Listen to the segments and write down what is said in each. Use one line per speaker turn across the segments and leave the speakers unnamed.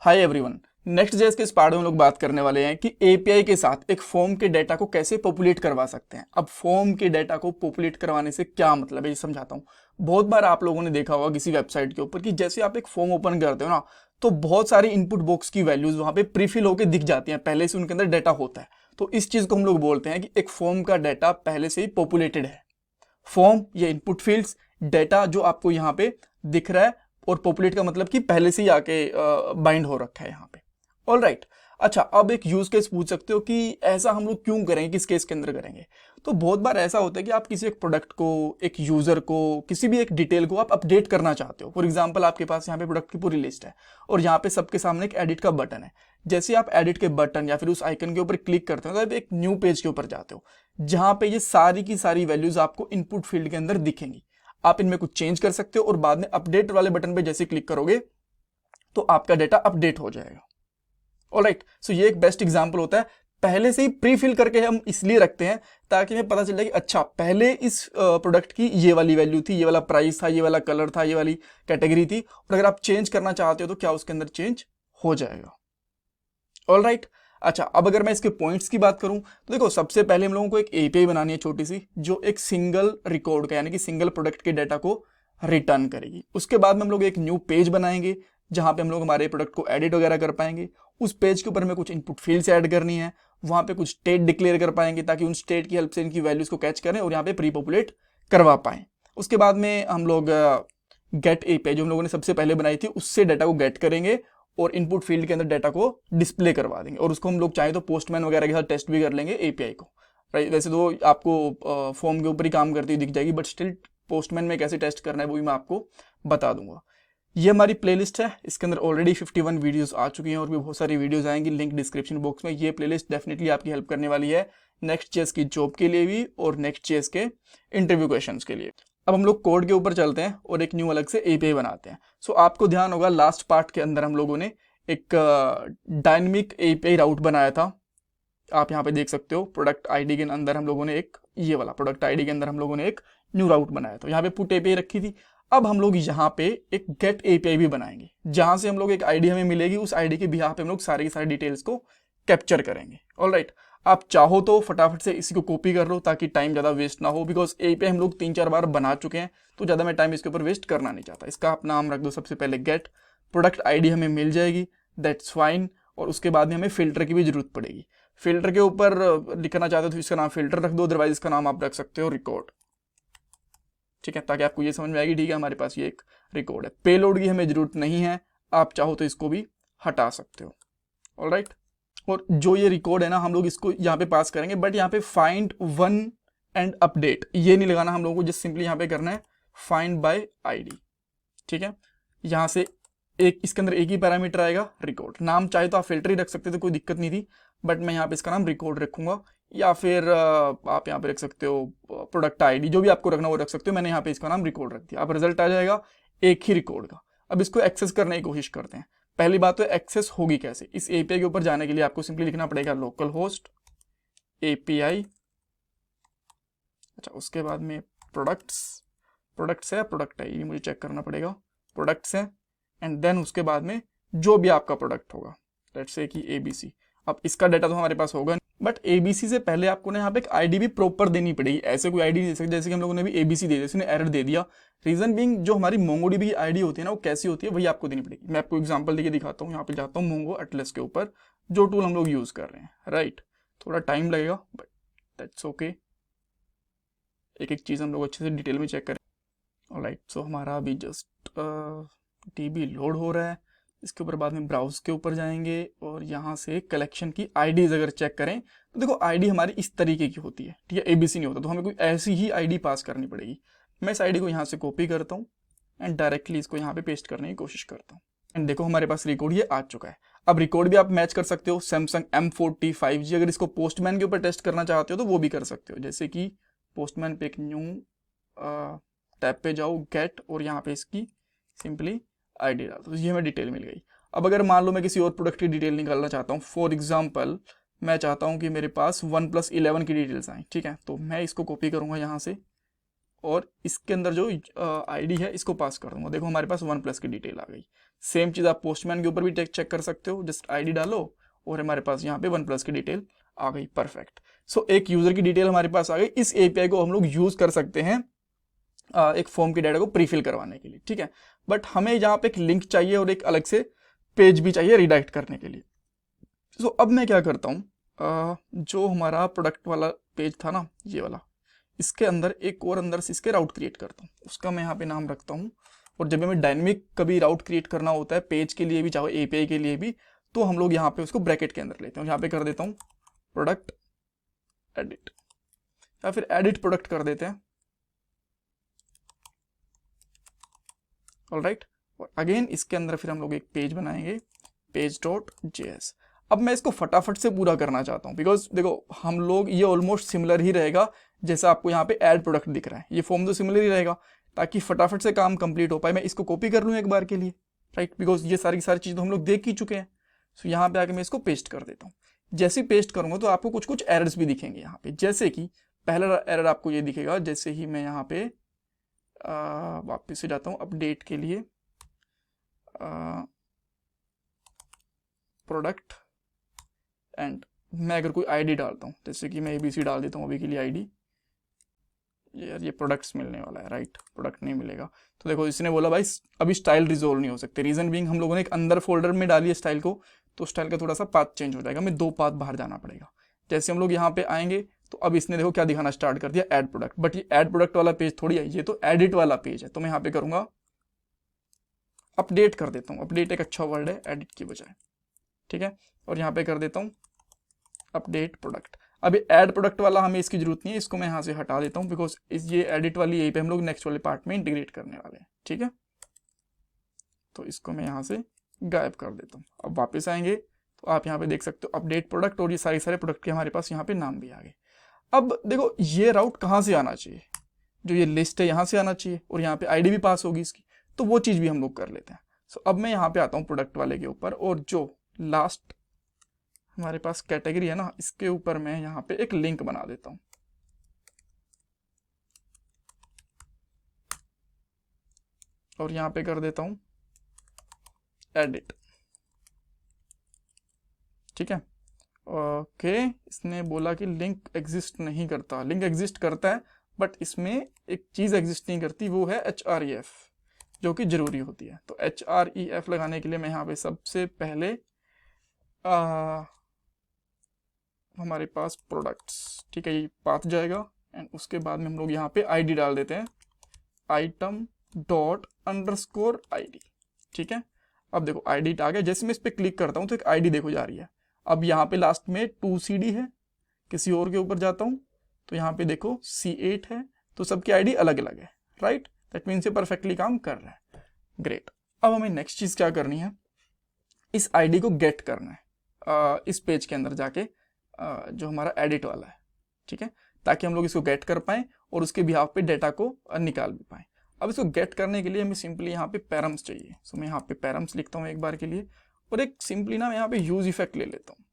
Hi everyone. Next JS के इस part में हम लोग बात करने वाले हैं कि एपीआई के साथ एक फॉर्म के डेटा को कैसे पॉपुलेट करवा सकते हैं। अब फॉर्म के डेटा को पॉपुलेट करवाने से क्या मतलब है ये समझाता हूँ। बहुत बार आप लोगों ने देखा होगा किसी वेबसाइट के ऊपर कि जैसे आप एक फॉर्म ओपन करते हो ना, तो बहुत सारी इनपुट बॉक्स की वैल्यूज वहां पे प्रीफिल होकर दिख जाती हैं, पहले से उनके अंदर डेटा होता है। तो इस चीज को हम लोग बोलते हैं कि एक फॉर्म का डाटा पहले से ही पॉपुलेटेड है। फॉर्म या इनपुट फील्ड्स डेटा जो आपको यहाँ पे दिख रहा है, और पॉपुलेट का मतलब कि पहले से ही आके बाइंड हो रखा है यहाँ पे। All right. अच्छा, अब एक यूज केस पूछ सकते हो कि ऐसा हम लोग क्यों करेंगे, किस केस के अंदर करेंगे। तो बहुत बार ऐसा होता है कि आप किसी एक प्रोडक्ट को, एक यूजर को, किसी भी एक डिटेल को आप अपडेट करना चाहते हो। फॉर एग्जांपल आपके पास यहाँ पे प्रोडक्ट की पूरी लिस्ट है और यहाँ पे सबके सामने एक एडिट का बटन है। जैसे आप एडिट के बटन या फिर उस आइकन के ऊपर क्लिक करते हो तो आप एक न्यू पेज के ऊपर जाते हो, जहां पे ये सारी की सारी वैल्यूज आपको इनपुट फील्ड के अंदर दिखेंगी। आप इनमें कुछ चेंज कर सकते हो और बाद में अपडेट वाले बटन पे जैसे क्लिक करोगे तो आपका डेटा अपडेट हो जाएगा। ऑलराइट, सो ये एक बेस्ट एग्जांपल होता है। पहले से ही प्री फिल करके हम इसलिए रखते हैं ताकि हमें पता चल जाए कि अच्छा, पहले इस प्रोडक्ट की ये वाली वैल्यू थी, ये वाला प्राइस था, ये वाला कलर था, ये वाली कैटेगरी थी, और अगर आप चेंज करना चाहते हो तो क्या उसके अंदर चेंज हो जाएगा। ऑलराइट। अच्छा, अब अगर मैं इसके पॉइंट्स की बात करूं तो देखो, सबसे पहले हम लोगों को एक एपीआई बनानी है छोटी सी, जो एक सिंगल रिकॉर्ड का यानी कि सिंगल प्रोडक्ट के डाटा को रिटर्न करेगी। उसके बाद में हम लोग एक न्यू पेज बनाएंगे जहां पे हम लोग हमारे प्रोडक्ट को एडिट वगैरह कर पाएंगे। उस पेज के ऊपर हमें कुछ इनपुट फील्ड्स ऐड करनी है, वहां पे कुछ स्टेट डिक्लेयर कर पाएंगे ताकि उन स्टेट की हेल्प से इनकी वैल्यूज को कैच करें और यहाँ पे प्री पॉपुलेट करवा पाए। उसके बाद में हम लोग गेट एपीआई जो हम लोगों ने सबसे पहले बनाई थी, उससे डाटा को गेट करेंगे और इनपुट फील्ड के अंदर डाटा को डिस्प्ले करवा देंगे, और उसको हम लोग चाहे तो पोस्टमैन वगैरह के साथ टेस्ट भी कर लेंगे एपीआई को। राइट, वैसे तो आपको फॉर्म के ऊपर ही काम करती दिख जाएगी, बट स्टिल पोस्टमैन में कैसे टेस्ट करना है वो भी मैं आपको बता दूंगा। ये हमारी प्लेलिस्ट है, इसके अंदर ऑलरेडी 51 वीडियोस आ चुकी हैं और भी बहुत सारी वीडियोस आएंगी, लिंक डिस्क्रिप्शन बॉक्स में। ये प्लेलिस्ट डेफिनेटली आपकी हेल्प करने वाली है नेक्स्ट जेएस की जॉब के लिए भी और नेक्स्ट जेएस के इंटरव्यू क्वेश्चंस के लिए। अब हम लोग कोड के ऊपर चलते हैं और एक न्यू अलग से एपीआई बनाते हैं। सो आपको ध्यान होगा लास्ट पार्ट के अंदर हम लोगों ने एक डायनेमिक एपीआई राउट बनाया था। आप यहाँ पे देख सकते हो, प्रोडक्ट आईडी के अंदर हम लोगों ने एक, ये वाला प्रोडक्ट आईडी के अंदर हम लोगों ने एक न्यू राउट बनाया था। यहाँ पे पुट एपीआई रखी थी। अब हम लोग यहाँ पे एक गेट एपीआई भी बनाएंगे, जहां से हम लोग एक आईडी हमें मिलेगी, उस आईडी के बिहाफ पे हम लोग सारी की सारी डिटेल्स को कैप्चर करेंगे। ऑलराइट, आप चाहो तो फटाफट से इसी को कॉपी कर लो ताकि टाइम ज़्यादा वेस्ट ना हो, बिकॉज एपीआई हम लोग 3-4 बार बना चुके हैं तो ज़्यादा मैं टाइम इसके ऊपर वेस्ट करना नहीं चाहता। इसका आप नाम रख दो सबसे पहले गेट, प्रोडक्ट आईडी हमें मिल जाएगी, दैट्स फाइन। और उसके बाद में हमें फिल्टर की भी जरूरत पड़ेगी। फिल्टर के ऊपर लिखना चाहते हो तो इसका नाम फिल्टर रख दो, अदरवाइज इसका नाम आप रख सकते हो रिकॉर्ड। ठीक है, ताकि आपको ये समझ में आएगी, ठीक है हमारे पास ये एक रिकॉर्ड है। पेलोड की हमें जरूरत नहीं है, आप चाहो तो इसको भी हटा सकते हो। ऑलराइट, और जो ये रिकॉर्ड है ना, हम लोग इसको यहाँ पे पास करेंगे, बट यहाँ पे फाइंड वन एंड अपडेट ये नहीं लगाना हम लोगों को, जस्ट सिंपली यहाँ पे करना है फाइंड बाय आईडी। ठीक है, यहाँ से एक इसके अंदर एक ही पैरामीटर आएगा रिकॉर्ड। नाम चाहे तो आप फिल्टर ही रख सकते थे, कोई दिक्कत नहीं थी, बट मैं यहाँ पे इसका नाम रिकॉर्ड रखूंगा, या फिर आप यहाँ पे रख सकते हो प्रोडक्ट आईडी, जो भी आपको रखना वो रख सकते हो। मैंने यहाँ पे इसका नाम रिकॉर्ड रख दिया। अब रिजल्ट आ जाएगा एक ही रिकॉर्ड का। अब इसको एक्सेस करने की कोशिश करते हैं। पहली बात तो एक्सेस होगी कैसे, इस एपीआई के ऊपर जाने के लिए आपको सिंपली लिखना पड़ेगा लोकल होस्ट एपीआई। अच्छा, उसके बाद में प्रोडक्ट्स है, प्रोडक्ट है, ये मुझे चेक करना पड़ेगा, प्रोडक्ट्स है, एंड देन उसके बाद में जो भी आपका प्रोडक्ट होगा, लेट्स से कि एबीसी। अब इसका डाटा तो हमारे पास होगा, बट एबीसी से पहले आपको ना यहाँ पे एक आईडी भी प्रॉपर देनी पड़ेगी। ऐसे कोई आईडी नहीं दे सकते जैसे कि हम लोगों ने भी एबीसी दे दिया, इसने एरर दे दिया। रीजन बीइंग, जो हमारी मोंगोडीबी की आईडी होती है ना, वो कैसी होती है वही आपको देनी पड़ेगी। मैं आपको एग्जांपल देके दिखाता हूँ। यहाँ पे जाता हूँ मोंगो एटलस के ऊपर, जो टूल हम लोग यूज कर रहे हैं। राइट, थोड़ा टाइम लगेगा बट दैट्स ओके। एक एक चीज हम लोग अच्छे से डिटेल में चेक करें। ऑलराइट, सो हमारा अभी जस्ट टीबी लोड हो रहा है। इसके ऊपर बाद में ब्राउज के ऊपर जाएंगे और यहाँ से कलेक्शन की आईडीज अगर चेक करें तो देखो आईडी हमारी इस तरीके की होती है, ठीक है, एबीसी नहीं होता, तो हमें कोई ऐसी ही आईडी पास करनी पड़ेगी। मैं इस आईडी को यहाँ से कॉपी करता हूँ एंड डायरेक्टली इसको यहाँ पे पेस्ट करने की कोशिश करता हूँ। एंड देखो हमारे पास रिकॉर्ड ये आ चुका है। अब रिकॉर्ड भी आप मैच कर सकते हो सैमसंग M40 5G। अगर इसको पोस्टमैन के ऊपर टेस्ट करना चाहते हो तो वो भी कर सकते हो, जैसे कि पोस्टमैन पे एक न्यू टैब पे जाओ, गेट, और यहाँ पे इसकी सिंपली आईडी डाल दो, ये हमें डिटेल मिल गई। अब अगर मान लो मैं किसी और प्रोडक्ट की डिटेल निकालना चाहता हूँ, फॉर एग्जांपल मैं चाहता हूँ कि मेरे पास OnePlus 11 की डिटेल्स आए, ठीक है, तो मैं इसको कॉपी करूँगा यहाँ से और इसके अंदर जो आईडी है इसको पास कर दूंगा। देखो हमारे पास 1+ की डिटेल आ गई। सेम चीज़ आप पोस्टमैन के ऊपर भी चेक कर सकते हो, जस्ट आईडी डालो और हमारे पास यहाँ पे 1+ की डिटेल आ गई। परफेक्ट। सो एक यूजर की डिटेल हमारे पास आ गई। इस एपीआई को हम लोग यूज कर सकते हैं एक फॉर्म के डाटा को प्रीफिल करवाने के लिए, ठीक है। बट हमें यहाँ पे एक लिंक चाहिए और एक अलग से पेज भी चाहिए रिडायरेक्ट करने के लिए। सो अब मैं क्या करता हूँ, जो हमारा प्रोडक्ट वाला पेज था ना, ये वाला, इसके अंदर एक और अंदर से इसके राउट क्रिएट करता हूँ। उसका मैं यहाँ पे नाम रखता हूँ। और जब हमें डायनेमिक कभी राउट क्रिएट करना होता है पेज के लिए भी चाहे एपीआई के लिए भी, तो हम लोग यहाँ पे उसको ब्रैकेट के अंदर लेते हैं। यहाँ पे कर देता हूँ प्रोडक्ट एडिट, या फिर एडिट प्रोडक्ट कर देते हैं। ऑलराइट। और अगेन इसके अंदर फिर हम लोग एक पेज बनाएंगे, page.js। अब मैं इसको फटाफट से पूरा करना चाहता हूँ, बिकॉज देखो हम लोग ये ऑलमोस्ट सिमिलर ही रहेगा जैसा आपको यहाँ पे ऐड प्रोडक्ट दिख रहा है। ये फॉर्म तो सिमिलर ही रहेगा, ताकि फटाफट से काम कंप्लीट हो पाए। मैं इसको कॉपी कर लूँ एक बार के लिए, राइट, बिकॉज ये सारी चीज़ तो हम लोग देख ही चुके हैं। सो यहाँ पे आके मैं इसको पेस्ट कर देता हूँ। जैसे ही पेस्ट करूँगा तो आपको कुछ एरर्स भी दिखेंगे यहाँ पे। जैसे कि पहला एरर आपको ये दिखेगा, जैसे ही मैं यहाँ पे वापस से जाता हूँ अपडेट के लिए, प्रोडक्ट एंड मैं अगर कोई आईडी डालता हूँ, जैसे कि मैं ABC डाल देता हूँ अभी के लिए आईडी, यार ये प्रोडक्ट्स मिलने वाला है, राइट, प्रोडक्ट नहीं मिलेगा। तो देखो इसने बोला भाई अभी स्टाइल रिजोल्व नहीं हो सकते। रीजन बीइंग हम लोगों ने एक अंदर फोल्डर में डाली है स्टाइल को, तो स्टाइल का थोड़ा सा पाथ चेंज हो जाएगा, हमें 2 पाथ बाहर जाना पड़ेगा। जैसे हम लोग यहाँ पे आएंगे तो अब इसने देखो क्या दिखाना स्टार्ट कर दिया, ऐड प्रोडक्ट। बट ये ऐड प्रोडक्ट वाला पेज थोड़ी है, ये तो एडिट वाला पेज है। तो मैं यहाँ पे करूंगा अपडेट कर देता हूँ। अपडेट एक अच्छा वर्ड है एडिट की बजाय, ठीक है। और यहाँ पे कर देता हूँ अपडेट प्रोडक्ट। अभी ऐड प्रोडक्ट वाला हमें इसकी जरूरत नहीं है, इसको मैं यहाँ से हटा देता हूँ, बिकॉज ये एडिट वाली यहीं पे हम लोग नेक्स्ट वाले पार्ट में इंटीग्रेट करने वाले हैं, ठीक है। तो इसको मैं यहाँ से गायब कर देता हूँ। अब वापस आएंगे तो आप यहाँ पे देख सकते हो अपडेट प्रोडक्ट, और ये सारे प्रोडक्ट के हमारे पास यहाँ पे नाम भी आ गए। अब देखो ये राउट कहाँ से आना चाहिए, जो ये लिस्ट है यहाँ से आना चाहिए, और यहाँ पे आईडी भी पास होगी इसकी, तो वो चीज़ भी हम लोग कर लेते हैं। सो अब मैं यहाँ पे आता हूँ प्रोडक्ट वाले के ऊपर, और जो लास्ट हमारे पास कैटेगरी है ना, इसके ऊपर मैं यहाँ पे एक लिंक बना देता हूँ। और यहाँ पे कर देता हूँ एडिट, ठीक है। ओके, इसने बोला कि लिंक एग्जिस्ट नहीं करता। लिंक एग्जिस्ट करता है, बट इसमें एक चीज़ एग्जिस्ट नहीं करती, वो है href, जो कि ज़रूरी होती है। तो href लगाने के लिए मैं यहाँ पे सबसे पहले हमारे पास प्रोडक्ट्स, ठीक है, ये पाथ जाएगा। एंड उसके बाद में हम लोग यहाँ पे आईडी डाल देते हैं, item._id, ठीक है। अब देखो आईडी आ गया। जैसे मैं इस पर क्लिक करता हूँ तो एक आईडी देखो जा रही है। अब यहाँ पे लास्ट में 2CD है, किसी और के ऊपर जाता हूँ तो यहाँ पे देखो C8 है, तो सबकी आईडी अलग अलग है, राइट। दैट मीन्स ये परफेक्टली काम कर रहा है, ग्रेट। अब हमें नेक्स्ट चीज़ क्या करनी है, इस आईडी को गेट करना है इस पेज के अंदर जाके, जो हमारा एडिट वाला है, ठीक है, ताकि हम लोग इसको गेट कर पाएँ और उसके बिहाफ पे डेटा को निकाल भी पाएँ। अब इसको गेट करने के लिए हमें सिंपली यहाँ पे पैरम्स चाहिए। सो मैं यहाँ पे पैरम्स लिखता हूँ एक बार के लिए, और एक सिंपली ना मैं यहाँ पे यूज इफेक्ट ले लेता हूँ।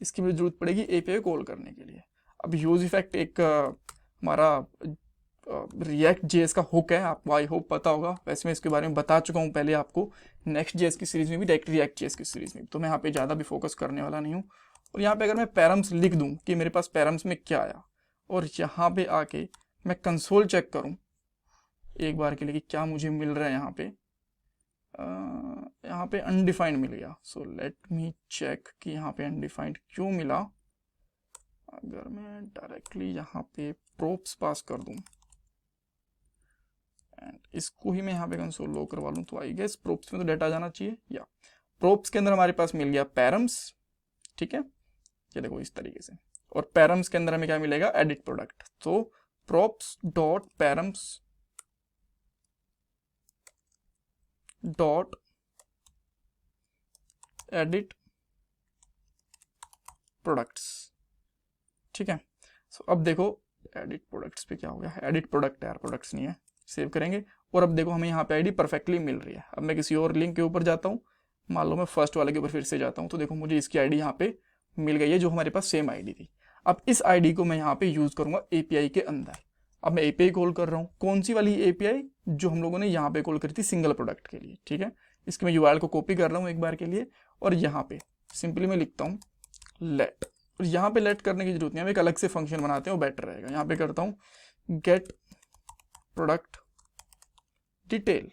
इसकी मुझे जरूरत पड़ेगी एपीआई कॉल करने के लिए। अब यूज इफेक्ट एक हमारा रिएक्ट जेएस का हुक है, आपको आई होप पता होगा। वैसे मैं इसके बारे में बता चुका हूँ पहले आपको, नेक्स्ट जेएस की सीरीज में भी, रिएक्ट जेएस की सीरीज में भी, तो मैं यहाँ पे ज़्यादा भी फोकस करने वाला नहीं हूँ। और यहाँ पे अगर मैं पैरम्स लिख दूँ कि मेरे पास पैरम्स में क्या आया, और यहाँ पे आके मैं कंसोल चेक करूँ एक बार के लिए कि क्या मुझे मिल रहा है, यहाँ पे अनडिफाइंड मिल गया। सो लेट मी चेक कि यहाँ पे अनडिफाइंड क्यों मिला। अगर मैं डायरेक्टली यहाँ पे प्रोप्स पास कर दूँ एंड इसको ही मैं यहाँ पे कंसोल लो करवा लूँ, तो आई गेस प्रोप्स में तो डाटा जाना चाहिए। या प्रोप्स के अंदर हमारे पास मिल गया पैरम्स, ठीक है, ये देखो इस तरीके से। और पैरम्स के अंदर हमें क्या मिलेगा, एडिट प्रोडक्ट। तो props dot params dot edit products, ठीक है। सो अब देखो एडिट प्रोडक्ट्स पे क्या हो गया, एडिट प्रोडक्ट यार, प्रोडक्ट्स नहीं है। सेव करेंगे और अब देखो हमें यहाँ पे आईडी परफेक्टली मिल रही है। अब मैं किसी और लिंक के ऊपर जाता हूँ, मान लो मैं फर्स्ट वाले के ऊपर फिर से जाता हूँ, तो देखो मुझे इसकी आईडी यहाँ पे मिल गई है, जो हमारे पास सेम आईडी थी। अब इस आईडी को मैं यहाँ पे यूज करूंगा एपीआई के अंदर। अब मैं एपीआई कॉल कर रहा हूँ, कौन सी वाली एपीआई, जो हम लोगों ने यहाँ पे कॉल करी थी सिंगल प्रोडक्ट के लिए, ठीक है। इसके मैं यूआरएल को कॉपी कर रहा हूँ एक बार के लिए, और यहाँ पे सिंपली मैं लिखता हूँ लेट, और यहाँ पे लेट करने की जरूरत नहीं है, हम एक अलग से फंक्शन बनाते हैं, वो बेटर रहेगा। यहाँ पे करता हूँ गेट प्रोडक्ट डिटेल,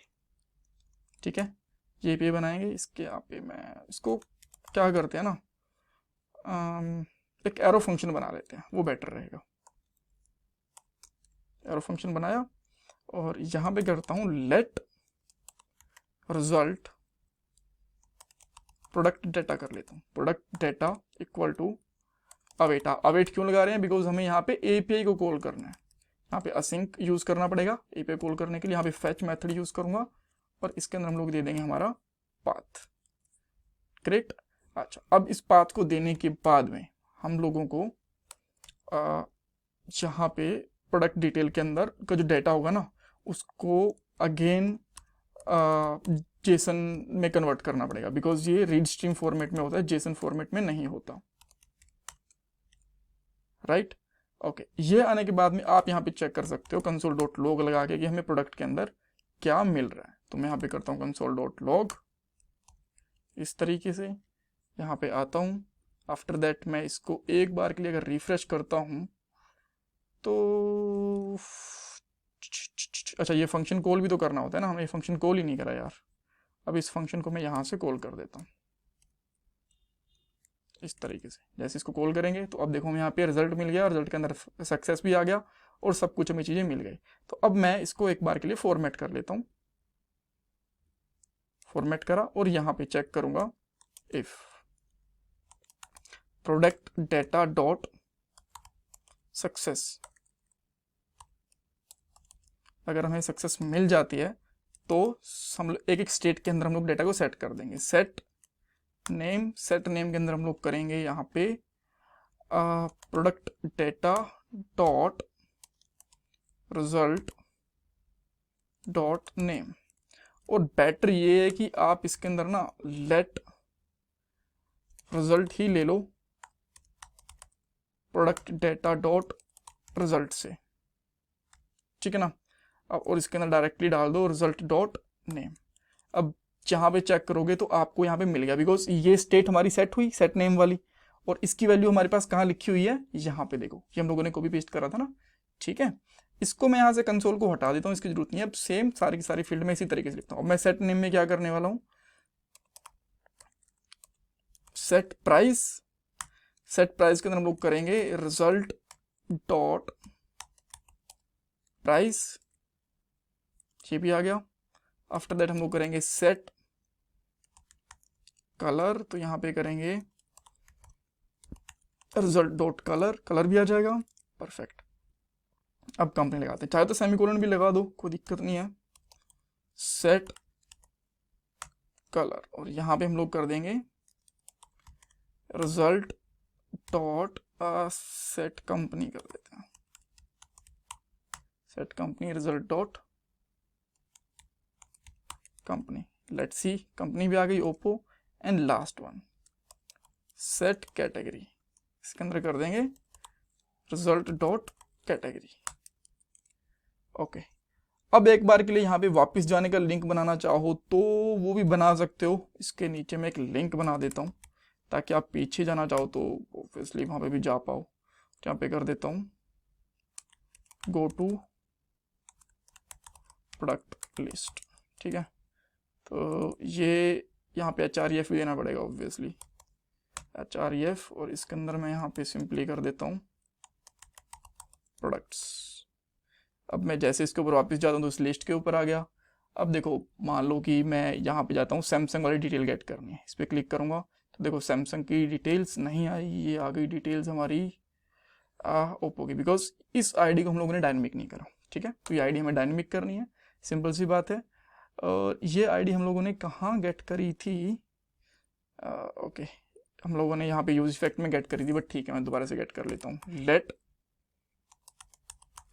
ठीक है। ये एपीआई बनाएंगे, इसके यहाँ पे मैं इसको क्या करते हैं ना, एक एरो फंक्शन बना लेते हैं, वो बेटर रहेगा। एरो फंक्शन बनाया और यहाँ पे करता हूँ लेट रिजल्ट प्रोडक्ट डेटा कर लेता हूँ, product data equal to await. Await क्यों लगा रहे हैं, बिकॉज हमें यहाँ पे एपीआई को कॉल करना है, यहाँ पे असिंक यूज करना पड़ेगा एपीआई कॉल करने के लिए। यहाँ पे फेच मेथड यूज करूंगा और इसके अंदर हम लोग दे देंगे हमारा पाथ। ग्रेट। अच्छा, अब इस पाथ को देने के बाद में हम लोगों को यहाँ पे प्रोडक्ट डिटेल के अंदर का जो डेटा होगा ना, उसको अगेन जेसन में कन्वर्ट करना पड़ेगा, बिकॉज ये रीड स्ट्रीम फॉर्मेट में होता है, जेसन फॉर्मेट में नहीं होता, राइट। ओके, ये आने के बाद में आप यहाँ पे चेक कर सकते हो कंसोल डॉट लॉग लगा के कि हमें प्रोडक्ट के अंदर क्या मिल रहा है। तो मैं यहाँ पे करता हूँ कंसोल डॉट लॉग, इस तरीके से यहाँ पे आता हूँ। आफ्टर दैट मैं इसको एक बार के लिए अगर रिफ्रेश करता हूँ तो अच्छा, ये फंक्शन कॉल भी तो करना होता है ना, हमने ये फंक्शन कॉल ही नहीं करा यार। अब इस फंक्शन को मैं यहाँ से कॉल कर देता हूँ इस तरीके से। जैसे इसको कॉल करेंगे तो अब देखो हमें यहाँ पे रिजल्ट मिल गया, रिजल्ट के अंदर सक्सेस भी आ गया और सब कुछ हमें चीज़ें मिल गई। तो अब मैं इसको एक बार के लिए फॉर्मेट कर लेता हूँ, फॉर्मेट करा और यहाँ पे चेक करूंगा if product data dot success, अगर हमें सक्सेस मिल जाती है तो हम लोग एक एक स्टेट के अंदर हम लोग डेटा को सेट कर देंगे। सेट नेम के अंदर हम लोग करेंगे यहाँ पे product data dot result dot name, और बेटर ये है कि आप इसके अंदर ना लेट रिजल्ट ही ले लो प्रोडक्ट डेटा डॉट रिजल्ट से, ठीक है ना। अब और इसके अंदर डायरेक्टली डाल दो रिजल्ट डॉट नेम। अब जहाँ पे चेक करोगे तो आपको यहाँ पे मिल गया, बिकॉज ये स्टेट हमारी सेट हुई, सेट नेम वाली, और इसकी वैल्यू हमारे पास कहाँ लिखी हुई है, यहाँ पे देखो, ये हम लोगों ने कॉपी पेस्ट करा था ना, ठीक है। इसको मैं यहाँ से कंसोल को हटा देता हूँ, इसकी जरूरत नहीं है। अब सेम सारी की सारी फील्ड में इसी तरीके से लिखता हूँ। अब मैं सेट नेम में क्या करने वाला हूँ, सेट प्राइस, सेट प्राइस के अंदर हम लोग करेंगे रिजल्ट डॉट प्राइस, ये भी आ गया। आफ्टर दैट हम लोग करेंगे सेट कलर, तो यहाँ पे करेंगे रिजल्ट डॉट कलर, कलर भी आ जाएगा, परफेक्ट। अब कंपनी लगाते हैं, चाहे तो सेमीकोलन भी लगा दो, कोई दिक्कत नहीं है। सेट कलर, और यहाँ पे हम लोग कर देंगे रिजल्ट डॉट सेट कंपनी कर देते हैं, set company result dot company. Let's see, company भी आ गई Oppo. And last one set category, इसके अंदर कर देंगे रिजल्ट डॉट कैटेगरी। ओके, अब एक बार के लिए यहाँ पे वापस जाने का लिंक बनाना चाहो तो वो भी बना सकते हो। इसके नीचे मैं एक लिंक बना देता हूँ ताकि आप पीछे जाना चाहो तो ऑब्वियसली वहाँ पे भी जा पाओ। यहाँ पे कर देता हूँ गो टू प्रोडक्ट लिस्ट, ठीक है। तो ये यहाँ पे HREF भी देना पड़ेगा ऑब्वियसली, HREF, और इसके अंदर मैं यहाँ पे सिंपली कर देता हूँ प्रोडक्ट्स। अब मैं जैसे इसके ऊपर वापस जाता हूँ तो इस लिस्ट के ऊपर आ गया। अब देखो, मान लो कि मैं यहाँ पे जाता हूँ सैमसंग वाली डिटेल गेट करनी है, इस पर क्लिक करूँगा तो देखो सैमसंग की डिटेल्स नहीं आई, ये आ गई डिटेल्स हमारी ओप्पो की, बिकॉज इस आईडी को हम लोगों ने डायनेमिक नहीं करा, ठीक है। तो ये आईडी हमें डायनेमिक करनी है, सिंपल सी बात है। और ये आईडी हम लोगों ने कहाँ गेट करी थी, ओके, हम लोगों ने यहाँ पे यूज इफेक्ट में गेट करी थी, बट ठीक है मैं दोबारा से गेट कर लेता हूँ। Let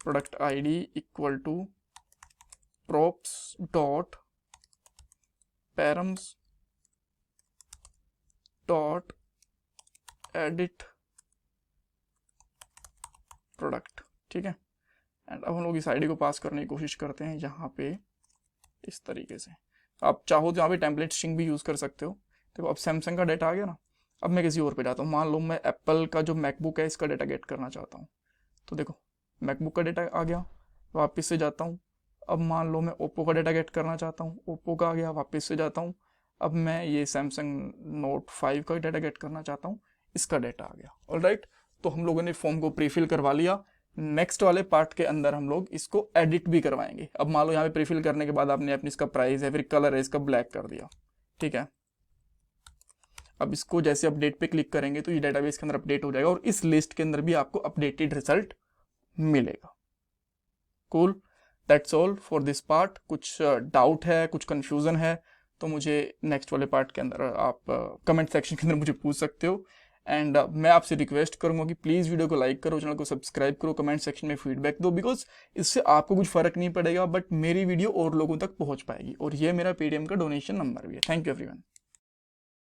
product ID equal to props dot params dot edit product, ठीक है। एंड अब हम लोग इस आईडी को पास करने की कोशिश करते हैं यहाँ पे इस तरीके से। आप चाहो तो यहाँ पे टेम्पलेट स्ट्रिंग भी यूज़ कर सकते हो। देखो अब सैमसंग का डाटा आ गया ना। अब मैं किसी और पे जाता हूँ, मान लो मैं एप्पल का जो मैकबुक है इसका डाटा गेट करना चाहता हूँ। तो देखो मैकबुक का डाटा आ गया, वापस से जाता हूँ। अब मान लो मैं ओप्पो का डाटा गेट करना चाहता हूँ, ओप्पो का आ गया, वापस से जाता हूँ। अब मैं ये सैमसंग नोट 5 का डाटा गेट करना चाहता हूँ, इसका डाटा आ गया। ऑलराइट, तो हम लोगों ने फॉर्म को प्रीफिल करवा लिया। नेक्स्ट वाले पार्ट के अंदर हम लोग इसको एडिट भी करवाएंगे। अब मान लो यहाँ पे प्रीफिल करने के बाद आपने अपनी इसका प्राइस है, फिर कलर है, इसका ब्लैक कर दिया, ठीक है। अब इसको जैसे अपडेट पे क्लिक करेंगे तो ये डेटाबेस के अंदर अपडेट हो जाएगा और इस लिस्ट के अंदर भी आपको अपडेटेड रिजल्ट मिलेगा। Cool, that's all for this part. कुछ डाउट है, कुछ कंफ्यूजन है तो मुझे नेक्स्ट वाले पार्ट के अंदर आप कमेंट सेक्शन के अंदर मुझे पूछ सकते हो। एंड मैं आपसे रिक्वेस्ट करूंगा कि प्लीज़ वीडियो को लाइक करो, चैनल को सब्सक्राइब करो, कमेंट सेक्शन में फीडबैक दो, बिकॉज इससे आपको कुछ फर्क नहीं पड़ेगा बट मेरी वीडियो और लोगों तक पहुंच पाएगी। और ये मेरा पेटीएम का डोनेशन नंबर भी है। Thank you everyone.